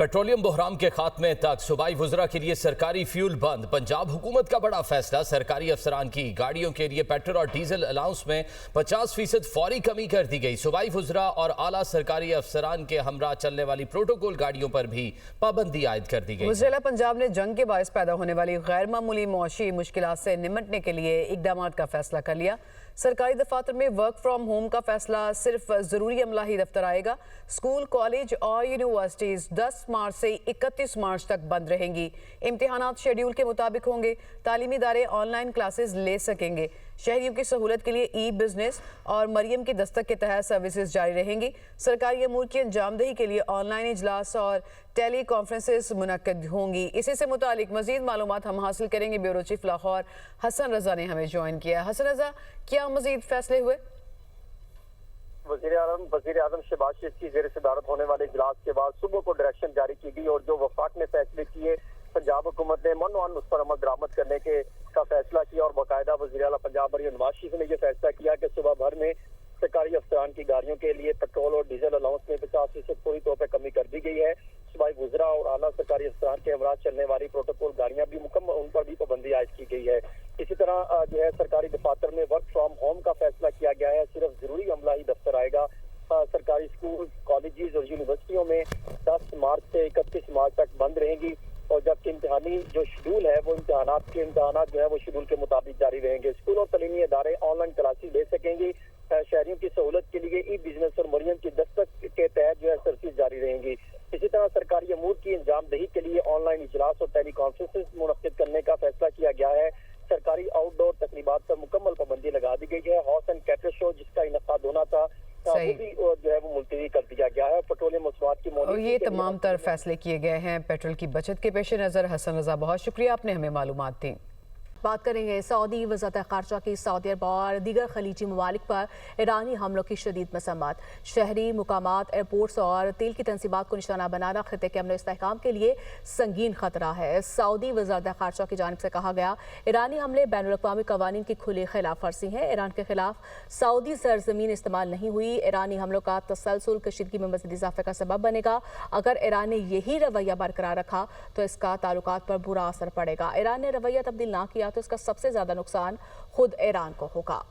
Petroleum बहरान के खात्मे तक सूबाई वुज़रा के लिए सरकारी फ्यूल बंद। पंजाब हुकूमत का बड़ा फैसला, सरकारी अफसरान की गाड़ियों के लिए पेट्रोल और डीजल अलाउंस में 50% फौरी कमी कर दी गई। सूबाई वुज़रा और आला सरकारी अफसरान के हमरा चलने वाली प्रोटोकॉल गाड़ियों पर भी पाबंदी आयद कर दी गई। वज़ीर पंजाब ने जंग के बायस पैदा होने वाली गैर मामूली मौशी मुश्किलात से निमटने के लिए इकदाम का फैसला कर लिया। सरकारी दफातर में वर्क फ्राम होम का फैसला, सिर्फ ज़रूरी अमला ही दफ्तर आएगा। स्कूल, कॉलेज और यूनिवर्सिटीज़ 10 मार्च से 31 मार्च तक बंद रहेंगी। इम्तिहानात शेड्यूल के मुताबिक होंगे। तालीमी इदारे ऑनलाइन क्लासेस ले सकेंगे। शहरियों की सहूलत के लिए ई बिजनेस और मरियम की दस्तक के तहत सर्विसेज जारी रहेंगी। सरकारी अमूर की अंजामदही के लिए ऑनलाइन इजलास और टेली कॉन्फ्रेंसेस मुनक्कद होंगी। इसी से मुतालिक मजीद मालूमात हम हासिल करेंगे। ब्यूरो चीफ लाहौर हसन रजा ने हमें ज्वाइन किया। हसन रजा, क्या मजीद फैसले हुए? वज़ीर आज़म शहबाज शरीफ की ज़ेर सदारत होने वाले इजलास के बाद सुबह को डायरेक्शन जारी की गई और जो वफाक ने फैसले किए, पंजाब हुकूमत ने मनवान उस पर अमल दरामद करने का फैसला किया और बाकायदा वज़ीर आला पंजाब मरियम नवाज शरीफ ने यह फैसला किया कि सुबह भर में सरकारी अफसरान की गाड़ियों के लिए पेट्रोल और डीजल अलाउंस में 50% पूरी तौर पर कमी कर दी गई है। सूबाई वुज़रा और आला सरकारी अफसरान के हमरा चलने वाली प्रोटोकॉल गाड़ियां भी मुकम्मल, उन पर भी पाबंदी आयद की गई है। इसी तरह जो है सरकारी दफातर में वर्क फ्राम होम का फैसला किया गया है। सिर्फ जरूरी अमला ही दफ्तर आएगा। सरकारी स्कूल, कॉलेजेस और यूनिवर्सिटियों में 10 मार्च से 31 मार्च तक बंद रहेंगी और जबकि इम्तिहानी जो शेड्यूल है वो इम्तिहानात जो है वो शेड्यूल के मुताबिक जारी रहेंगे। स्कूल और तलीमी इदारे ऑनलाइन क्लासेस ले सकेंगी। शहरियों की सहूलत के लिए ई बिजनेस और मरियम की दस्तक के तहत जो है सर्विस जारी रहेंगी। इसी तरह सरकारी अमूर की अंजामदही के लिए ऑनलाइन इजलास और टेली कॉन्फ्रेंसेस मुनक्किद करने का फैसला किया गया है। सरकारी आउटडोर तकरीबात पर मुकम्मल पाबंदी लगा दी गई है। हॉर्स एंड कैटल शो जिसका इनकाद होना था वो भी जो है वो मुलतवी कर दिया गया है। पेट्रोलियम मसनूआत की और ये तमाम तर फैसले किए गए हैं पेट्रोल की बचत के पेश नज़र। हसन रजा, बहुत शुक्रिया, आपने हमें मालूमात दी। बात करेंगे सऊदी वज़ारत ख़ारजा की सऊदी अरब और दीगर खलीजी ममालिक पर ईरानी हमलों की शदीद मसम्मत। शहरी मुकामात, एयरपोर्ट्स और तेल की तनसीबात को निशाना बनाना खित्ते के अमन इस्तेहकाम के लिए संगीन खतरा है। सऊदी वज़ारत ख़ारजा की जानिब से कहा गया, ईरानी हमले बैनुल-अक़वामी कवानीन की खुली खिलाफ वर्जी है। ईरान के खिलाफ सऊदी सरजमीन इस्तेमाल नहीं हुई। ईरानी हमलों का तसलसल कशीदगी में मज़ीद इजाफे का सबब बनेगा। अगर ईरान ने यही रवैया बरकरार रखा तो इसका ताल्लुकात पर बुरा असर पड़ेगा। ईरान ने रवैया तब्दील ना किया तो इसका सबसे ज्यादा नुकसान खुद ईरान को होगा।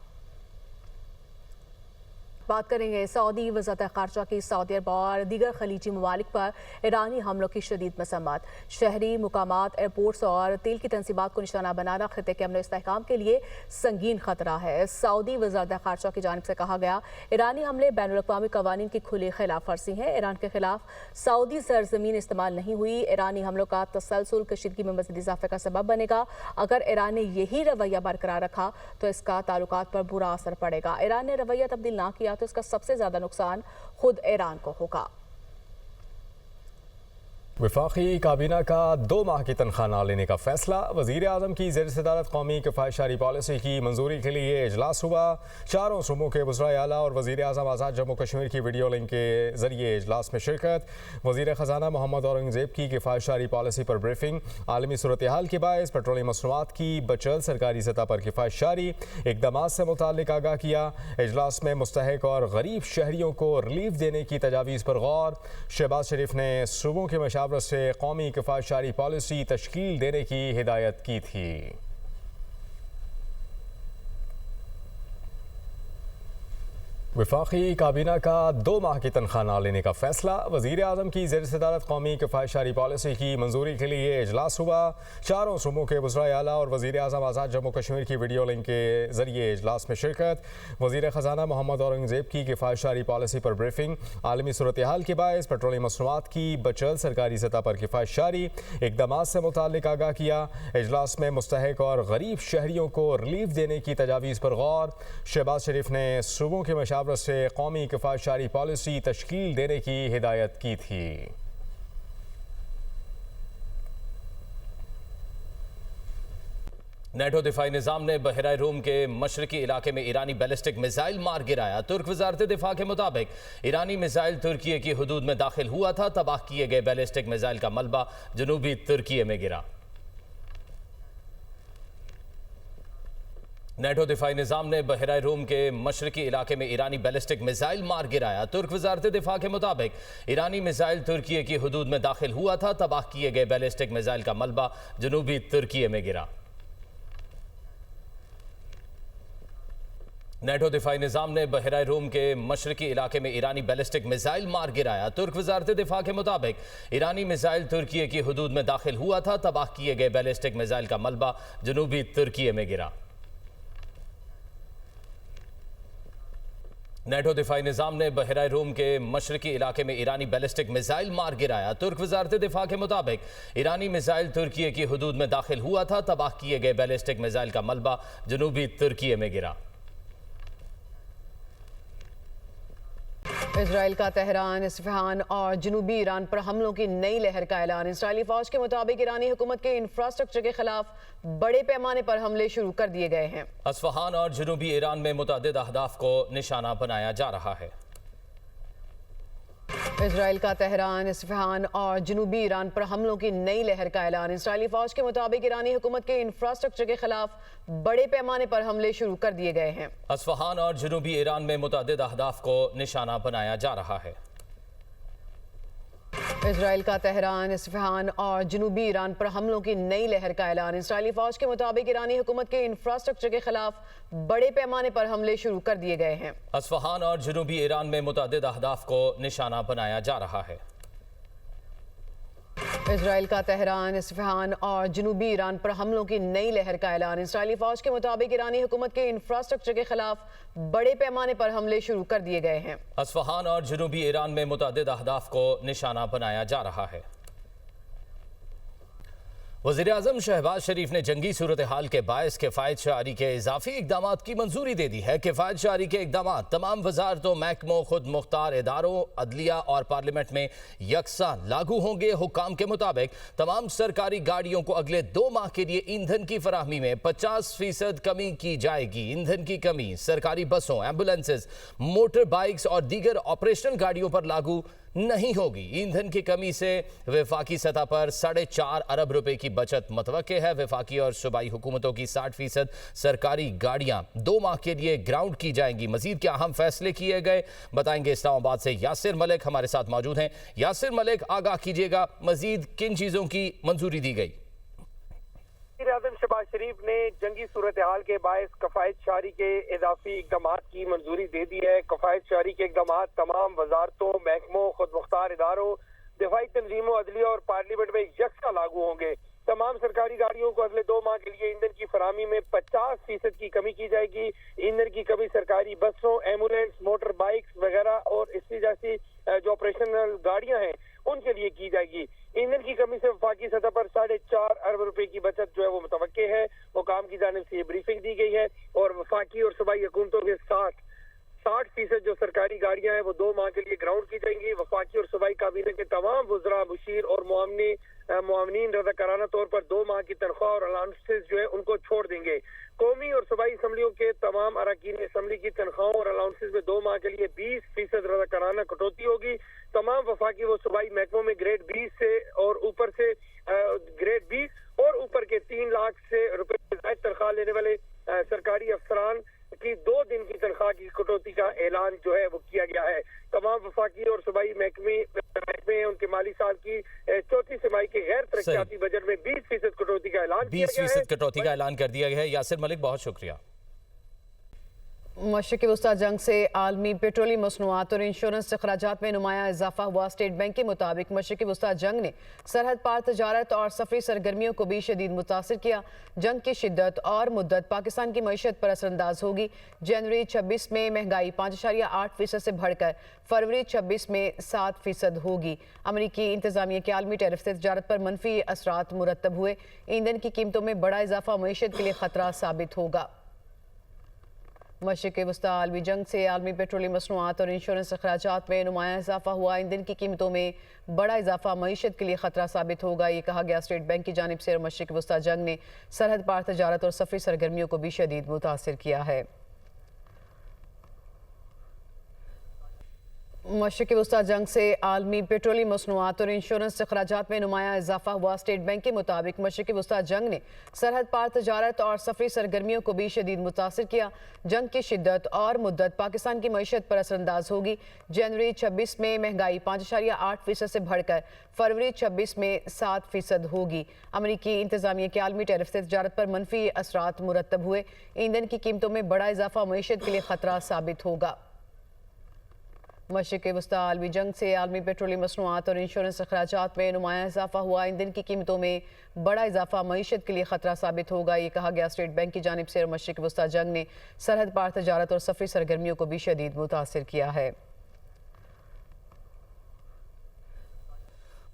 बात करेंगे सऊदी वज़ारत ख़ारजा की सऊदी अरब और दीगर खलीजी ममालिक पर ईरानी हमलों की शदीद मसम्मत। शहरी मुकामात, एयरपोर्ट्स और तेल की तनसीबात को निशाना बनाना खित्ते के अमन इस्तेहकाम के लिए संगीन खतरा है। सऊदी वज़ारत ख़ारजा की जानिब से कहा गया, ईरानी हमले बैनुल-अक़वामी कवानीन की खुली खिलाफ वर्जी है। ईरान के खिलाफ सऊदी सरजमीन इस्तेमाल नहीं हुई। ईरानी हमलों का तसलसल कशीदगी में मज़ीद इजाफे का सबब बनेगा। अगर ईरान ने यही रवैया बरकरार रखा तो इसका ताल्लुकात पर बुरा असर पड़ेगा। ईरान ने रवैया तब्दील ना किया तो इसका सबसे ज्यादा नुकसान खुद ईरान को होगा। वफाकी काबीना का 2 माह की तनख्वाह न लेने का फैसला। वज़ीर आज़म की ज़ेर सदारत कौमी किफ़ायतशारी पॉलिसी की मंजूरी के लिए इजलास हुआ। चारों सूबों के वज़राए आला और वज़ीर आज़म आज़ाद जम्मू कश्मीर की वीडियो लिंक के जरिए इजलास में शिरकत। वज़ीर ख़जाना मोहम्मद औरंगज़ेब की किफ़ायतशारी पॉलिसी पर ब्रीफिंग। आलमी सूरत हाल के बायस पेट्रोलियम मसनूआत की बचत, सरकारी सतह पर किफ़ायतशारी इक़दाम से मुताल्लिक़ आगाह किया। इजलास में मुस्तहिक और गरीब शहरियों को रिलीफ देने की तजावीज़ पर गौर। शहबाज शरीफ ने सूबों के मशावरत से कौमी किफ़ायतशारी पॉलिसी तश्कील देने की हिदायत की थी। वफाकी काबीना का 2 माह की तनख्वाह न लेने का फैसला। वज़ीर आज़म की ज़ेर सदारत कौमी किफ़ायतशारी पॉलिसी की मंजूरी के लिए इजलास हुआ। चारों सूबों के वज़राए आला और वज़ीर आज़म आज़ाद जम्मू कश्मीर की वीडियो लिंक के जरिए इजलास में शिरकत। वज़ीर ख़जाना मोहम्मद औरंगज़ेब की किफ़ायतशारी पॉलिसी पर ब्रीफिंग। आलमी सूरत हाल के बायस पेट्रोलियम मसनूआत की बचत, सरकारी सतह पर किफ़ायतशारी इक़दाम से मुताल्लिक़ आगाह किया। इजलास में मुस्तहिक और गरीब शहरियों को रिलीफ देने की तजावीज़ पर गौर। शहबाज शरीफ ने सूबों के मशावरत से कौमी किफ़ायतशारी पॉलिसी तश्कील देने की हिदायत की थी। नेटो दिफाई निज़ाम ने बहरा रूम के मशरकी इलाके में ईरानी बैलिस्टिक मिसाइल मार गिराया। तुर्क वजारत दिफा के मुताबिक ईरानी मिसाइल तुर्की की हदूद में दाखिल हुआ था। तबाह किए गए बैलिस्टिक मिसाइल का मलबा जनूबी तुर्की में गिरा। नेटो दिफाई निज़ाम ने बहरा रूम के मशरकी इलाके में ईरानी बैलिस्टिक मिसाइल मार गिराया। तुर्क वजारत दिफा के मुताबिक ईरानी मिसाइल तुर्की की हदूद में दाखिल हुआ था। तबाह किए गए बैलिस्टिक मिसाइल का मलबा जनूबी तुर्की में गिरा। नेटो दिफाई निज़ाम ने बहरा रूम के मशरकी इलाके में ईरानी बैलिस्टिक मिसाइल मार गिराया। तुर्क वजारत दिफा के मुताबिक ईरानी मिसाइल तुर्की की हदूद में दाखिल हुआ था। तबाह किए गए बैलिस्टिक मिसाइल का मलबा जनूबी तुर्की में गिरा। नेटो दिफाई निज़ाम ने बहरा रूम के मशरकी इलाके में ईरानी बैलिस्टिक मिसाइल मार गिराया। तुर्क वजारत दिफा के मुताबिक ईरानी मिसाइल तुर्की की हदूद में दाखिल हुआ था। तबाह किए गए बैलिस्टिक मिसाइल का मलबा जनूबी तुर्की में गिरा। इजराइल का तेहरान, इस्फहान और जनूबी ईरान पर हमलों की नई लहर का ऐलान। इस्राएली फौज के मुताबिक ईरानी हुकूमत के इंफ्रास्ट्रक्चर के खिलाफ बड़े पैमाने पर हमले शुरू कर दिए गए हैं। इस्फहान और जनूबी ईरान में मुतअद्दिद अहदाफ को निशाना बनाया जा रहा है। इजराइल का तेहरान, इस्फहान और जनूबी ईरान पर हमलों की नई लहर का ऐलान। इस्राएली फौज के मुताबिक ईरानी हुकूमत के इंफ्रास्ट्रक्चर के खिलाफ बड़े पैमाने पर हमले शुरू कर दिए गए हैं। इस्फहान और जनूबी ईरान में मुतअद्दिद अहदाफ को निशाना बनाया जा रहा है। इजराइल का तेहरान, इस्फहान और जनूबी ईरान पर हमलों की नई लहर का ऐलान। इस्राएली फौज के मुताबिक ईरानी हुकूमत के इंफ्रास्ट्रक्चर के खिलाफ बड़े पैमाने पर हमले शुरू कर दिए गए हैं। इस्फहान और जनूबी ईरान में मुतअद्दिद अहदाफ को निशाना बनाया जा रहा है। इजराइल का तेहरान, इस्फहान और जनूबी ईरान पर हमलों की नई लहर का ऐलान। इस्राएली फौज के मुताबिक ईरानी हुकूमत के इंफ्रास्ट्रक्चर के खिलाफ बड़े पैमाने पर हमले शुरू कर दिए गए हैं। इस्फहान और जनूबी ईरान में मुतअद्दिद अहदाफ को निशाना बनाया जा रहा है। वज़ीर-ए-आज़म शहबाज शरीफ ने जंगी सूरत हाल के बायस किफ़ायत शारी के इजाफी इक़दाम की मंजूरी दे दी है। किफ़ायत शारी के इक़दाम तमाम वज़ारतों, महकमों, खुद मुख्तार इदारों, अदलिया और पार्लियामेंट में यकसा लागू होंगे। हुक्काम के मुताबिक तमाम सरकारी गाड़ियों को अगले 2 माह के लिए ईंधन की फराहमी में 50% कमी की जाएगी। ईंधन की कमी सरकारी बसों, एम्बुलेंसेज, मोटर बाइक्स और दीगर ऑपरेशनल गाड़ियों पर लागू नहीं होगी। ईंधन की कमी से वफाकी सतह पर 4.5 अरब रुपए की बचत मुतवक्के है। वफाकी और सूबाई हुकूमतों की 60% सरकारी गाड़ियां 2 माह के लिए ग्राउंड की जाएंगी। मजीद क्या अहम फैसले किए गए बताएंगे इस्लामाबाद से यासिर मलिक हमारे साथ मौजूद हैं। यासिर मलिक, आगाह कीजिएगा, मजीद किन चीज़ों की मंजूरी दी गई? वज़ीर-ए-आज़म शहबाज शरीफ ने जंगी सूरत हाल के बायस कफ़ायत शारी के इजाफी इक़दाम की मंजूरी दे दी है। कफ़ायत शारी के इक़दाम तमाम वजारतों, महकमों, खुद मुख्तार इदारों, दिफाई तंजीमों, अदलिया और पार्लियामेंट में यकसा लागू होंगे। तमाम सरकारी गाड़ियों को अगले 2 माह के लिए ईंधन की फराहमी में 50% की कमी की जाएगी। ईंधन की कमी सरकारी बसों, एम्बुलेंस, मोटर बाइक्स वगैरह और इसी जैसी जो ऑपरेशनल गाड़ियां हैं उनके लिए की जाएगी। ईंधन की कमी से वफाकी सतह पर 4.5 अरब रुपए की बचत जो है वो मुतवक्के है। हुकाम की जानिब से ये ब्रीफिंग दी गई है और वफाकी और सूबाई हुकूमतों के 60% जो सरकारी गाड़ियां हैं वो 2 माह के लिए ग्राउंड की जाएंगी। वफाकी और सूबाई काबीने के तमाम वज़रा, मुशीर और मुआवनीन रज़ाकाराना तौर पर 2 माह की तनख्वाह और अलाउंसेस जो है उनको छोड़ देंगे। कौमी और सूबाई असम्बलियों के तमाम अरकान असम्बली की तनख्वाहों और अलाउंसेस में 2 माह के लिए 20% रज़ाकाराना कटौती होगी। तमाम वफाकी व सूबाई महकमों में ग्रेड 20 से और ऊपर से ग्रेड 20 और ऊपर के 3 लाख से रुपए तनख्वाह लेने वाले सरकारी अफसरान की 2 दिन की तनख्वाह की कटौती का ऐलान जो है वो किया गया है। तमाम वफाकी और सूबाई महकमे उनके माली साल की चौथी तिमाही के गैर तरक्याती बजट में 20% कटौती का ऐलान किया गया है। 20% कटौती का ऐलान कर दिया गया है। यासिर मलिक, बहुत शुक्रिया। मशरक़ी वस्ता जंग से आलमी पेट्रोलियम मसनूआत और इंश्योरेंस अखराजात में नुमाया इजाफा हुआ। स्टेट बैंक के मुताबिक मशरक़ी वस्ता जंग ने सरहद पार तजारत और सफरी सरगर्मियों को भी शदीद मुतासिर किया। जंग की शिद्दत और मुद्दत पाकिस्तान की मईशत पर असरअंदाज होगी। जनवरी 26 में महंगाई 5.8% से बढ़कर फरवरी 26 में 7% होगी। अमरीकी इंतजामिया के आलमी टैरिफ से तजारत पर मनफी असरात मुरतब हुए। ईंधन की कीमतों में बड़ा इजाफा मईशत के लिए खतरा साबित होगा। मशरिक़ वस्ता आलमी जंग से आलमी पेट्रोलियम मसनूआत और इंश्योरेंस अखराजात में नुमाया इजाफा हुआ। ईंधन की कीमतों में बड़ा इजाफा मईशत के लिए खतरा साबित होगा, ये कहा गया स्टेट बैंक की जानिब से। और मशरिक़ वस्ता जंग ने सरहद पार तजारत और सफरी सरगर्मियों को भी शदीद मुतासिर किया है। मशरक़ी वस्ता जंग से आलमी पेट्रोलियम मसनूआत और इंश्योरेंस अखराजात में नुमाया इजाफा हुआ। स्टेट बैंक के मुताबिक मशरक़ी वस्ता जंग ने सरहद पार तजारत और सफरी सरगर्मियों को भी शदीद मुतासिर किया। जंग की शिद्दत और मुद्दत पाकिस्तान की मईशत पर असरअंदाज होगी। जनवरी 26 में महंगाई 5.8% से बढ़कर फरवरी 26 में 7% होगी। अमरीकी इंतजामिया के आलमी टैरिफ से तजारत पर मनफी असरात मुरतब हुए। ईंधन की कीमतों में बड़ा इजाफा मईशत के लिए खतरा साबित होगा। मशरिक़ वस्ता आलमी जंग से आलमी पेट्रोलियम मसनूआत और इंश्योरेंस अखराजात में नुमाया इजाफा हुआ। ईंधन की कीमतों में बड़ा इजाफा मईशत के लिए खतरा साबित होगा, ये कहा गया स्टेट बैंक की जानिब से। और मशरिक़ वस्ता जंग ने सरहद पार तजारत और सफरी सरगर्मियों को भी शदीद मुतासिर किया है।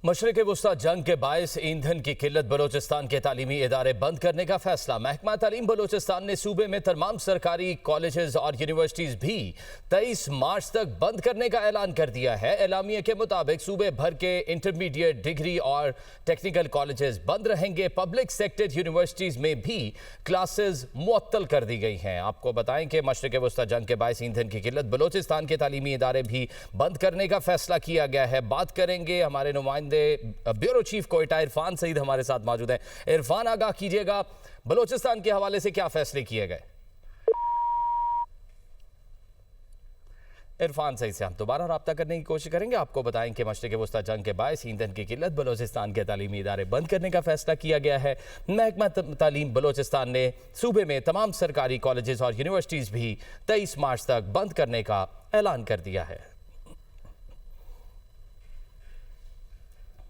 मशरिक़ वस्ता जंग के बायस ईंधन की किल्लत बलोचिस्तान के तालीमी इदारे बंद करने का फैसला। महकमा तालीम बलोचिस्तान ने सूबे में तमाम सरकारी कॉलेजेस और यूनिवर्सिटीज भी 23 मार्च तक बंद करने का ऐलान कर दिया है। एलामिया के मुताबिक सूबे भर के इंटरमीडिएट, डिग्री और टेक्निकल कॉलेजेस बंद रहेंगे। पब्लिक सेक्टर यूनिवर्सिटीज में भी क्लासेस मुअत्तल कर दी गई हैं। आपको बताएं कि मशरिक़ वस्ता जंग के बायस ईंधन की किल्लत बलोचिस्तान के तालीमी इदारे भी बंद करने का फैसला किया गया है। बात करेंगे हमारे नुमाइंदे ब्यूरो चीफ कोयटा इरफान सईद हमारे साथ मौजूद हैं। इरफान, आगाह कीजिएगा, बलोचिस्तान के हवाले से क्या फैसले किए गए? इरफान सईद से हम दोबारा रब्ता करने की कोशिश करेंगे। आपको बताएं कि मशरिक़ वस्ता जंग के बायस ईंधन की किल्लत बलोचिस्तान के तालीमी इदारे बंद करने का फैसला किया गया है। महकमा तालीम बलोचिस्तान ने सूबे में तमाम सरकारी कॉलेजेस और यूनिवर्सिटीज भी 23 मार्च तक बंद करने का ऐलान कर दिया है।